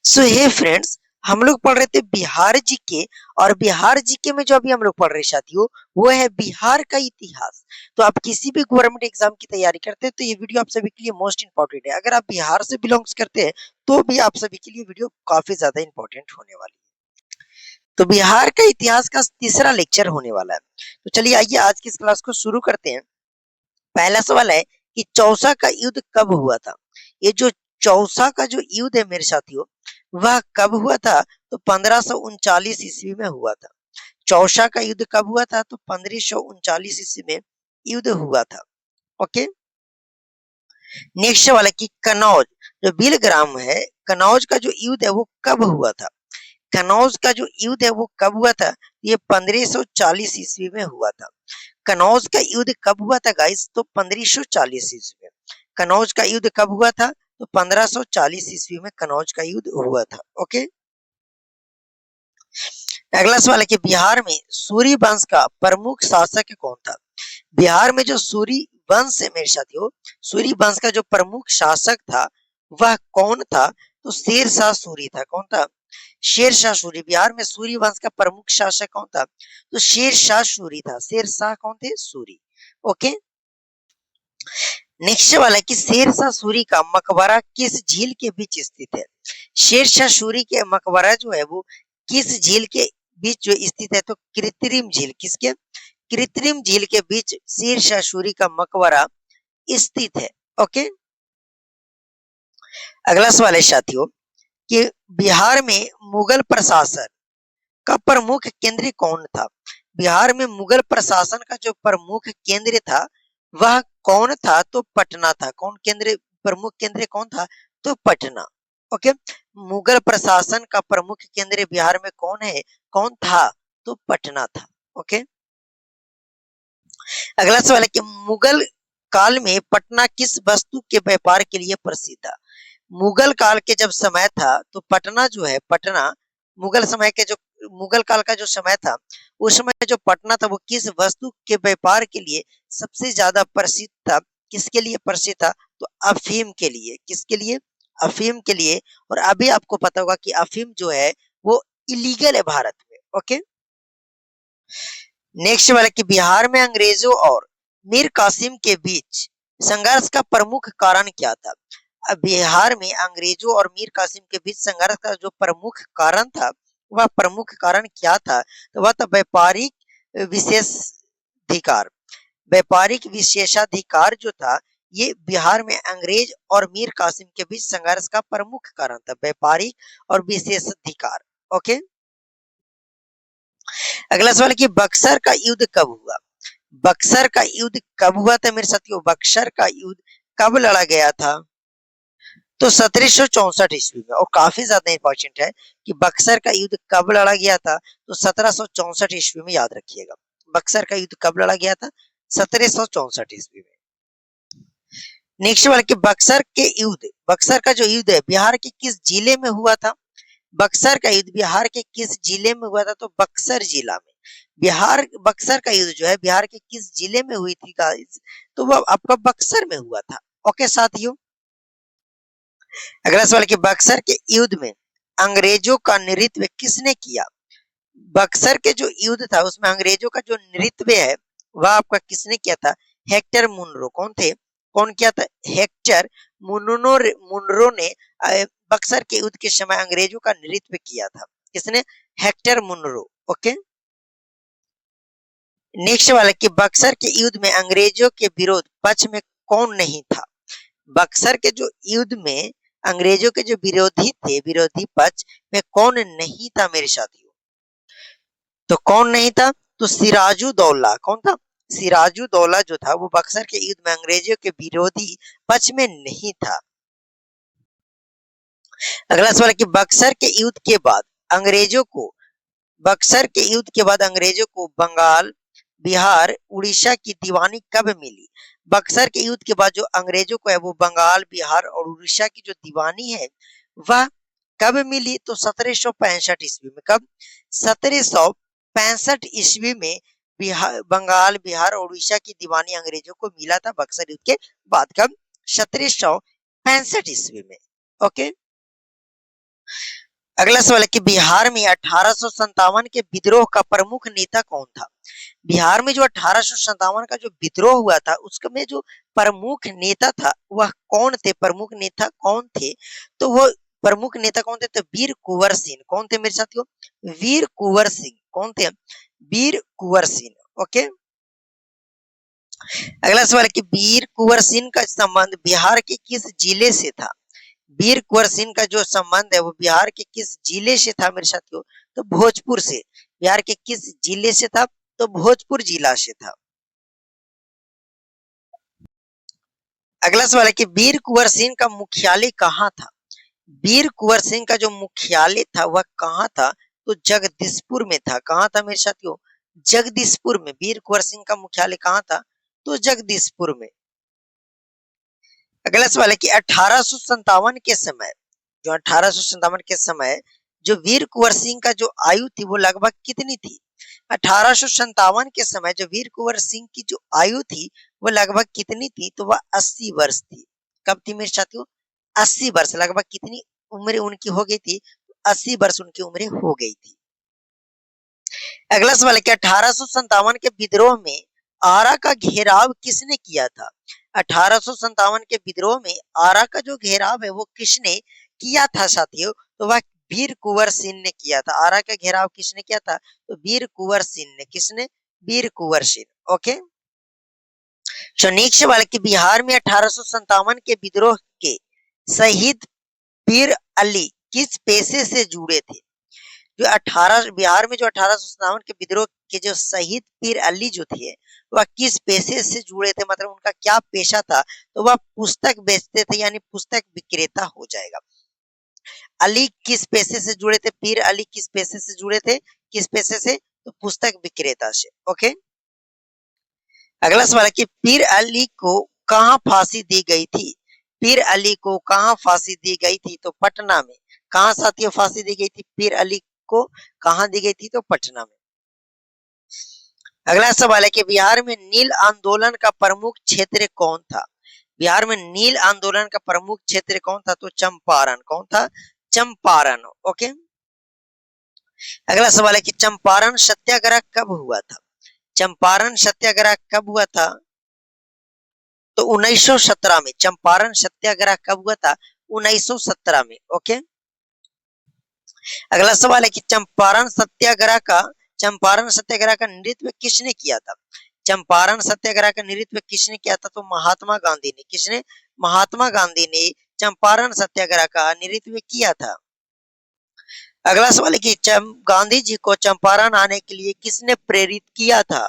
सो हे friends, हम लोग पढ़ रहे थे बिहार जीके। और बिहार जीके में जो अभी हम लोग पढ़ रहे साथियों, वो है बिहार का इतिहास। तो आप किसी भी गवर्नमेंट एग्जाम की तैयारी करते हैं तो ये वीडियो आप सभी के लिए मोस्ट इंपॉर्टेंट है। अगर आप बिहार से बिलोंग्स करते हैं तो भी आप सभी के लिए वीडियो काफी ज्यादा इंपॉर्टेंट होने वाली है। तो बिहार का इतिहास का तीसरा लेक्चर होने वाला है। तो चलिए आइए आज की इस क्लास को शुरू करते हैं। पहला सवाल है कि चौसा का युद्ध कब हुआ था। ये जो चौसा का जो युद्ध है मेरे साथियों, वह कब हुआ था? तो 1539 ईस्वी में हुआ था। चौसा का युद्ध कब हुआ था? तो 1539 ईस्वी में युद्ध हुआ था। ओके। नेक्स्ट वाला कि कनौज, जो बिलग्राम है, कनौज का जो युद्ध है वो कब हुआ था? कनौज का जो युद्ध है वो कब हुआ था? ये 1540 ईस्वी में हुआ था। कनौज का युद्ध कब हुआ था गाइस? तो 1540 ईस्वी में। कनौज का युद्ध कब हुआ था? तो 1540 ईस्वी में कनौज का युद्ध हुआ था। ओके। अगला सवाल है कि बिहार में सूरी वंश का प्रमुख शासक कौन था? बिहार में जो सूरी वंश है मेरे साथियों, सूरी वंश का जो प्रमुख शासक था वह कौन था? तो शेरशाह सूरी था। कौन था? शेरशाह सूरी। बिहार में सूरी वंश का प्रमुख शासक कौन था? तो शेरशाह सूरी था। शेरशाह कौन थे? सूरी। ओके। नेक्स्ट वाला है कि शेरशाह सूरी का मकबरा किस झील के बीच स्थित है? शेरशाह सूरी के मकबरा जो है वो किस झील के बीच जो स्थित है? तो कृत्रिम झील। किसके? कृत्रिम झील के बीच शेरशाह सूरी का मकबरा स्थित है। ओके। अगला सवाल है साथियों कि बिहार में मुगल प्रशासन का प्रमुख केंद्र कौन था? बिहार में मुगल प्रशासन का जो प्रमुख केंद्र था वह कौन था? तो पटना था। कौन केंद्र, प्रमुख केंद्र कौन था? तो पटना। ओके। मुगल प्रशासन का प्रमुख केंद्र बिहार में कौन है, कौन था? तो पटना था। ओके। अगला सवाल है कि मुगल काल में पटना किस वस्तु के व्यापार के लिए प्रसिद्ध था? मुगल काल के जब समय था तो पटना जो है, पटना मुगल समय के जो मुगल काल का जो समय था, उस समय जो पटना था वो किस वस्तु के व्यापार के लिए सबसे ज्यादा प्रसिद्ध था? किसके लिए प्रसिद्ध था? तो अफीम के लिए। किसके लिए? अफीम के लिए। और अभी आपको पता होगा कि अफीम जो है वो इलीगल है भारत में। ओके। नेक्स्ट वाला कि बिहार में अंग्रेजों और मीर कासिम के बीच संघर्ष का प्रमुख कारण क्या था? बिहार में अंग्रेजों और मीर कासिम के बीच संघर्ष का जो प्रमुख कारण था, वह प्रमुख कारण क्या था? तो वह था व्यापारिक विशेषाधिकार। व्यापारिक विशेषाधिकार जो था, ये बिहार में अंग्रेज और मीर कासिम के बीच संघर्ष का प्रमुख कारण था। व्यापारिक और विशेषाधिकार। ओके। अगला सवाल कि बक्सर का युद्ध कब हुआ? बक्सर का युद्ध कब हुआ था मेरे साथियों? बक्सर का युद्ध कब लड़ा गया था? तो 1764 ईस्वी में। और काफी ज्यादा इंपॉर्टेंट है कि बक्सर का युद्ध कब लड़ा गया था? तो 1764 ईस्वी में। याद रखिएगा, बक्सर का युद्ध कब लड़ा गया था? 1764 ईस्वी में। नेक्स्ट वाला कि बक्सर के युद्ध, बक्सर का जो युद्ध है बिहार के किस जिले में हुआ था? बक्सर का युद्ध बिहार के किस जिले में हुआ था? तो बक्सर जिला में। बिहार, बक्सर का युद्ध जो है बिहार के किस जिले में हुई थी गाइस? तो वह आपका बक्सर में हुआ था। ओके साथियों। अगला सवाल कि बक्सर के युद्ध में अंग्रेजों का नेतृत्व किसने किया? बक्सर के जो युद्ध था उसमें अंग्रेजों का जो नेतृत्व है वह आपका किसने किया था? Hector Munro. कौन थे? कौन किया था? Hector Munro. मुनरो ने बक्सर के युद्ध के समय अंग्रेजों का नेतृत्व किया था। किसने? Hector Munro. ओके। नेक्स्ट वाला कि बक्सर के युद्ध में अंग्रेजों के विरोध पक्ष में कौन नहीं था? बक्सर के जो युद्ध में अंग्रेजों के जो विरोधी थे, विरोधी पक्ष में कौन नहीं था मेरे साथियों? तो कौन नहीं था? तो सिराजुद्दौला। कौन था? सिराजुद्दौला जो था वो बक्सर के युद्ध में अंग्रेजों के विरोधी पक्ष में नहीं था। अगला सवाल है कि बक्सर के युद्ध के बाद अंग्रेजों को, बक्सर के युद्ध के बाद अंग्रेजों को बंगाल, बिहार, उड़ीसा की दीवानी कब मिली? बक्सर के युद्ध के बाद जो अंग्रेजों को है वो बंगाल, बिहार और उड़ीसा की जो दीवानी है वह कब मिली? तो 1765 ईस्वी में। कब? 1765 ईस्वी में बिहार, बंगाल, बिहार और उड़ीसा की दीवानी अंग्रेजों को मिला था बक्सर युद्ध के बाद। कब? 1765 ईस्वी में। ओके। अगला सवाल है कि बिहार में 1857 के विद्रोह का प्रमुख नेता कौन था? बिहार में जो 1857 का जो विद्रोह हुआ था उसमें जो प्रमुख नेता था वह कौन थे? प्रमुख नेता कौन थे? तो वो प्रमुख नेता कौन थे? तो वीर कुंवर सिंह। कौन थे मेरे साथियों? वीर कुंवर सिंह। कौन थे? वीर कुंवर सिंह। ओके। अगला सवाल है कि वीर कुंवर सिंह का संबंध बिहार के किस जिले से था? वीर कुंवर सिंह का जो संबंध है वो बिहार के किस जिले से था मेरे साथियों? तो भोजपुर से। बिहार के किस जिले से था? तो भोजपुर जिला से था। अगला सवाल है कि वीर कुंवर सिंह का मुख्यालय कहाँ था? वीर कुंवर सिंह का जो मुख्यालय था वह कहाँ था? तो जगदीशपुर में था। कहाँ था मेरे साथियों? जगदीशपुर में। वीर कुंवर सिंह का मुख्यालय कहाँ था? तो जगदीशपुर में। अगला सवाल है कि 1857 के समय, जो 1857 के समय जो वीर कुंवर सिंह का जो आयु थी वो लगभग कितनी थी? 1857 के समय जो वीर कुंवर सिंह की जो आयु थी वो लगभग कितनी थी? तो वह 80 वर्ष थी। कब थी मेरे साथियों? 80 वर्ष। लगभग कितनी उम्र उनकी हो गई थी? 80 वर्ष उनकी उम्र हो गई थी। अगला सवाल है कि 1857 के विद्रोह में आरा का घेराव किसने किया था? 1857 के विद्रोह में आरा का जो घेराव है वो किसने किया था साथियों? तो वह वीर कुंवर सिंह ने किया था। आरा का घेराव किसने किया था? तो वीर कुंवर सिंह ने। किसने? वीर कुंवर सिंह। ओके। तो नेक्स्ट सवाल है कि बिहार में 1857 के विद्रोह के शहीद पीर अली किस पेशे से जुड़े थे? जो 18 बिहार में जो 1857 के विद्रोह के जो शहीद पीर अली जो थे वह किस पेशे से जुड़े थे? मतलब उनका क्या पेशा था? तो वह पुस्तक बेचते थे, यानी पुस्तक विक्रेता हो जाएगा। अली किस पेशे से जुड़े थे? पीर अली किस पेशे से जुड़े थे? किस पेशे से? तो पुस्तक विक्रेता से। ओके। अगला सवाल है कि पीर अली को कहाँ फांसी दी गई थी? पीर अली को कहाँ फांसी दी गई थी? तो पटना में। कहाँ साथियों फांसी दी गई थी पीर अली को? कहाँ दी गई थी? तो पटना में। अगला सवाल है कि बिहार में नील आंदोलन का प्रमुख क्षेत्र कौन था? बिहार में नील आंदोलन का प्रमुख क्षेत्र कौन था? तो चंपारण। कौन था? चंपारण। ओके। अगला सवाल है कि चंपारण सत्याग्रह कब हुआ था? चंपारण सत्याग्रह कब हुआ था? तो 1917 में। चंपारण सत्याग्रह कब हुआ था? 1917 में। ओके। अगला सवाल है कि चंपारण सत्याग्रह का नेतृत्व किसने किया था? चंपारण सत्याग्रह का नेतृत्व किसने किया था? तो महात्मा गांधी ने। किसने? महात्मा गांधी ने चंपारण सत्याग्रह का नेतृत्व किया था। अगला सवाल है कि गांधी जी को चंपारण आने के लिए किसने प्रेरित किया था?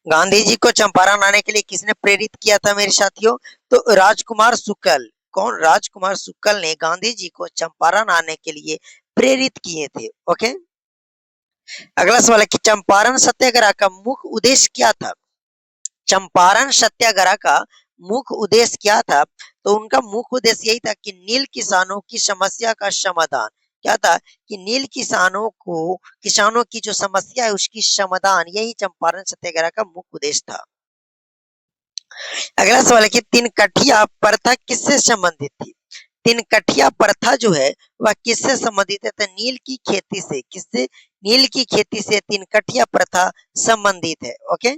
गांधी जी को चंपारण आने के लिए किसने प्रेरित किया था मेरे साथियों? तो राजकुमार शुक्ल। कौन? राजकुमार शुक्ल ने गांधी जी को चंपारण आने के लिए प्रेरित किए थे। ओके। अगला सवाल है कि चंपारण सत्याग्रह का मुख्य उद्देश्य क्या था? चंपारण सत्याग्रह का मुख्य उद्देश्य क्या था? तो उनका मुख्य उद्देश्य यही था कि नील किसानों की समस्या का समाधान। क्या था? कि नील किसानों की जो समस्या है उसकी समाधान, यही चंपारण सत्याग्रह का मुख्य उद्देश्य था। अगला सवाल है कि तिनकठिया प्रथा किससे संबंधित थी? तिनकठिया प्रथा जो है वह किससे संबंधित है? तो नील की खेती से। किससे? नील की खेती से तिनकठिया प्रथा संबंधित है। ओके,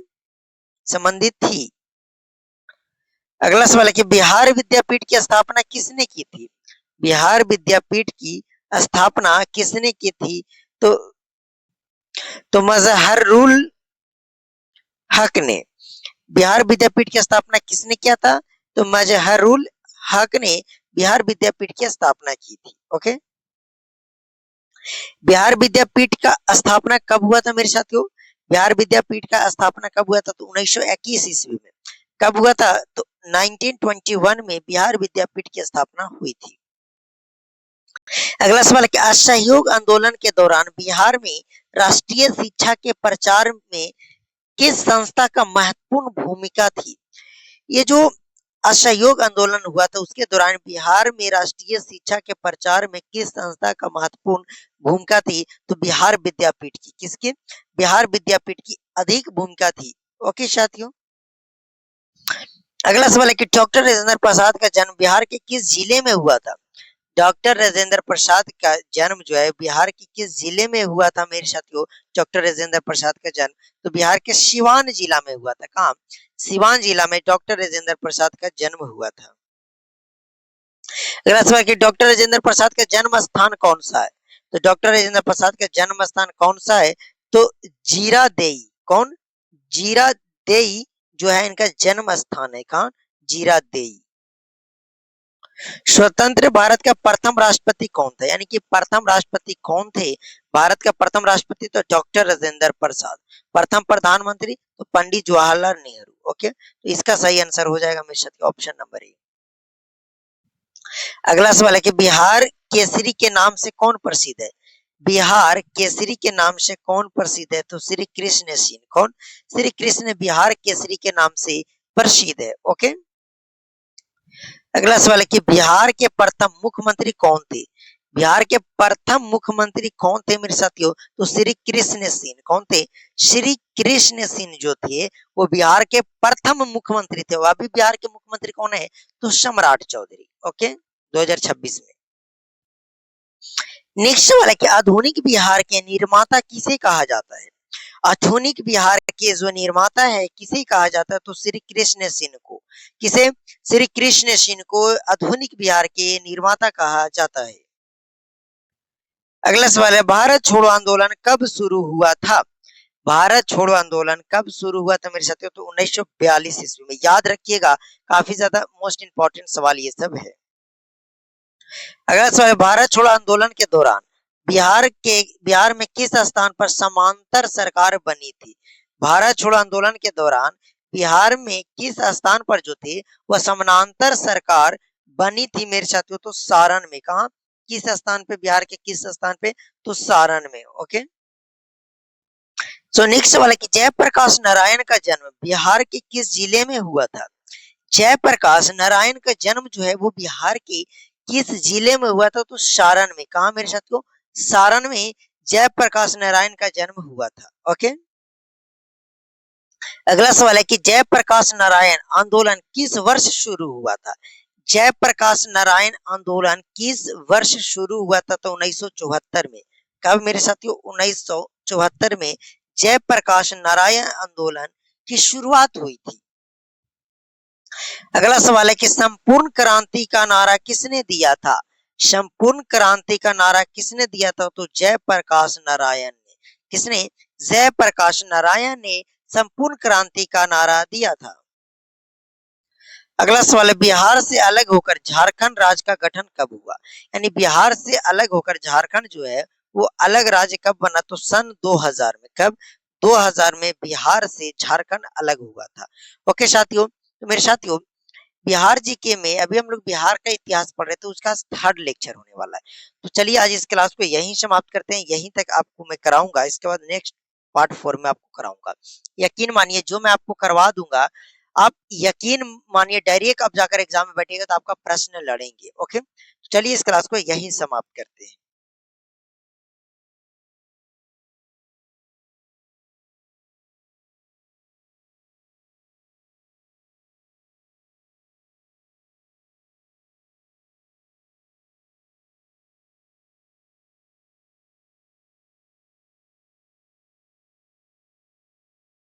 संबंधित थी। अगला सवाल है कि बिहार विद्यापीठ की स्थापना किसने की थी? बिहार विद्यापीठ की स्थापना किसने की थी? तो मजहरुल हक ने। बिहार विद्यापीठ की स्थापना किसने किया था? तो मजहरुल हक ने बिहार विद्यापीठ की स्थापना की थी। ओके। बिहार विद्यापीठ का स्थापना कब हुआ था मेरे साथियों? बिहार विद्यापीठ का स्थापना कब हुआ था? तो 1921 ईस्वी में। कब हुआ था? तो 1921 में बिहार विद्यापीठ की स्थापना हुई थी। अगला सवाल है असहयोग आंदोलन के दौरान बिहार में राष्ट्रीय शिक्षा के प्रचार में किस संस्था का महत्वपूर्ण भूमिका थी? ये जो असहयोग आंदोलन हुआ था उसके दौरान बिहार में राष्ट्रीय शिक्षा के प्रचार में किस संस्था का महत्वपूर्ण भूमिका थी? तो बिहार विद्यापीठ की। किसकी? बिहार विद्यापीठ की अधिक भूमिका थी। ओके साथियों। अगला सवाल है कि डॉक्टर राजेंद्र प्रसाद का जन्म बिहार के किस जिले में हुआ था? डॉक्टर राजेंद्र प्रसाद का जन्म जो है बिहार के किस जिले में हुआ था मेरे साथियों? डॉक्टर राजेंद्र प्रसाद का जन्म तो बिहार के सिवान जिला में हुआ था। कहाँ? सिवान जिला में डॉक्टर राजेंद्र प्रसाद का जन्म हुआ था। अगला सवाल कि डॉक्टर राजेंद्र प्रसाद का जन्म स्थान कौन सा है? तो डॉक्टर राजेंद्र प्रसाद का जन्म स्थान कौन सा है? तो जीरादेई। कौन? जीरादेई जो है इनका जन्म स्थान है। कहाँ? जीरादेई। स्वतंत्र भारत का प्रथम राष्ट्रपति कौन था? यानी कि प्रथम राष्ट्रपति कौन थे? भारत का प्रथम राष्ट्रपति तो डॉक्टर राजेंद्र प्रसाद। प्रथम प्रधानमंत्री तो पंडित जवाहरलाल नेहरू। ओके, तो इसका सही आंसर हो जाएगा मेरे साथ ऑप्शन नंबर ए। अगला सवाल है कि बिहार केसरी के नाम से कौन प्रसिद्ध है? बिहार केसरी के नाम से कौन प्रसिद्ध है? तो श्री कृष्ण सिंह। कौन? श्री कृष्ण बिहार केसरी के नाम से प्रसिद्ध है। ओके, अगला सवाल है कि बिहार के प्रथम मुख्यमंत्री कौन थे? बिहार के प्रथम मुख्यमंत्री कौन थे मेरे साथियों? तो श्री कृष्ण सिंह। कौन थे? श्री कृष्ण सिंह जो थे वो बिहार के प्रथम मुख्यमंत्री थे। वो अभी बिहार के मुख्यमंत्री कौन है? तो सम्राट चौधरी। ओके, 2026 में। नेक्स्ट वाला कि आधुनिक बिहार के निर्माता किसे कहा जाता है? आधुनिक बिहार के जो निर्माता है किसे कहा जाता है? तो श्री कृष्ण सिंह को। किसे? श्री कृष्ण सिंह को आधुनिक बिहार के निर्माता कहा जाता है। अगला सवाल है भारत छोड़ो आंदोलन कब शुरू हुआ था? भारत छोड़ो आंदोलन कब शुरू हुआ था मेरे साथियों? तो 1942 ईस्वी में। याद रखिएगा, काफी ज्यादा मोस्ट इंपॉर्टेंट सवाल ये सब है। अगला सवाल है भारत छोड़ो आंदोलन के दौरान बिहार में किस स्थान पर समांतर सरकार बनी थी? भारत छोड़ो आंदोलन के दौरान बिहार में किस स्थान पर जो थे वह समानांतर सरकार बनी थी मेरे साथियों? तो सारण में। कहा? किस स्थान पे? बिहार के किस स्थान पे? तो सारण में। ओके, सो नेक्स्ट वाला कि जयप्रकाश नारायण का जन्म बिहार के किस जिले में हुआ था? जयप्रकाश नारायण का जन्म जो है वो बिहार के किस जिले में हुआ था? तो सारण में। कहा मेरे साथियों? सारण में जयप्रकाश नारायण का जन्म हुआ था। ओके, अगला सवाल है कि जयप्रकाश नारायण आंदोलन किस वर्ष शुरू हुआ था? जयप्रकाश नारायण आंदोलन किस वर्ष शुरू हुआ था? तो 1974 में। कब मेरे साथियों? 1974 में जयप्रकाश नारायण आंदोलन की शुरुआत हुई थी। अगला सवाल है कि संपूर्ण क्रांति का नारा किसने दिया था? संपूर्ण क्रांति का नारा किसने दिया था? तो जयप्रकाश नारायण ने। किसने? जयप्रकाश नारायण ने संपूर्ण क्रांति का नारा दिया था। अगला सवाल है बिहार से अलग होकर झारखंड राज्य का गठन कब हुआ? यानी बिहार से अलग होकर झारखंड जो है वो अलग राज्य कब बना? तो सन 2000 में। कब? 2000 में बिहार से झारखंड अलग हुआ था। ओके साथियों, तो मेरे साथियों बिहार जीके में अभी हम लोग बिहार का इतिहास पढ़ रहे थे, उसका थर्ड लेक्चर होने वाला है। तो चलिए आज इस क्लास को यहीं समाप्त करते हैं। यहीं तक आपको मैं कराऊंगा, इसके बाद नेक्स्ट पार्ट 4 में आपको कराऊंगा। यकीन मानिए जो मैं आपको करवा दूंगा, आप यकीन मानिए डायरेक्ट आप जाकर एग्जाम में बैठिएगा तो आपका प्रश्न लड़ेंगे। ओके, तो चलिए इस क्लास को यहीं समाप्त करते हैं।